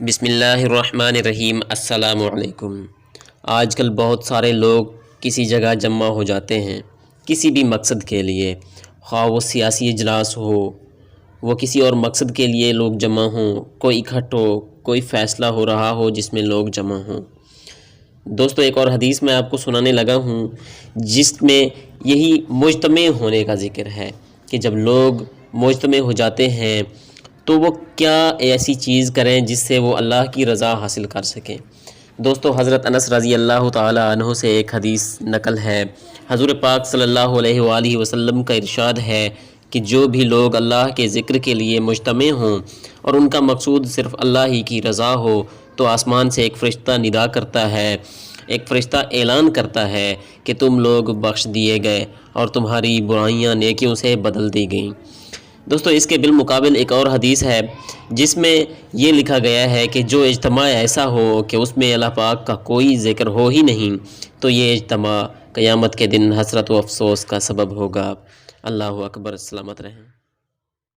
بسم اللہ الرحمن الرحیم۔ السلام علیکم۔ آج کل بہت سارے لوگ کسی جگہ جمع ہو جاتے ہیں کسی بھی مقصد کے لیے، خواہ وہ سیاسی اجلاس ہو، وہ کسی اور مقصد کے لیے لوگ جمع ہوں، کوئی اکٹھ ہو، کوئی فیصلہ ہو رہا ہو جس میں لوگ جمع ہوں۔ دوستو، ایک اور حدیث میں آپ کو سنانے لگا ہوں جس میں یہی مجتمع ہونے کا ذکر ہے کہ جب لوگ مجتمع ہو جاتے ہیں تو وہ کیا ایسی چیز کریں جس سے وہ اللہ کی رضا حاصل کر سکیں۔ دوستو، حضرت انس رضی اللہ تعالی عنہ سے ایک حدیث نقل ہے۔ حضور پاک صلی اللہ علیہ وآلہ وسلم کا ارشاد ہے کہ جو بھی لوگ اللہ کے ذکر کے لیے مجتمع ہوں اور ان کا مقصود صرف اللہ ہی کی رضا ہو تو آسمان سے ایک فرشتہ ندا کرتا ہے، ایک فرشتہ اعلان کرتا ہے کہ تم لوگ بخش دیے گئے اور تمہاری برائیاں نیکیوں سے بدل دی گئیں۔ دوستو، اس کے بالمقابل ایک اور حدیث ہے جس میں یہ لکھا گیا ہے کہ جو اجتماع ایسا ہو کہ اس میں اللہ پاک کا کوئی ذکر ہو ہی نہیں تو یہ اجتماع قیامت کے دن حسرت و افسوس کا سبب ہوگا۔ اللہ اکبر، سلامت رہیں۔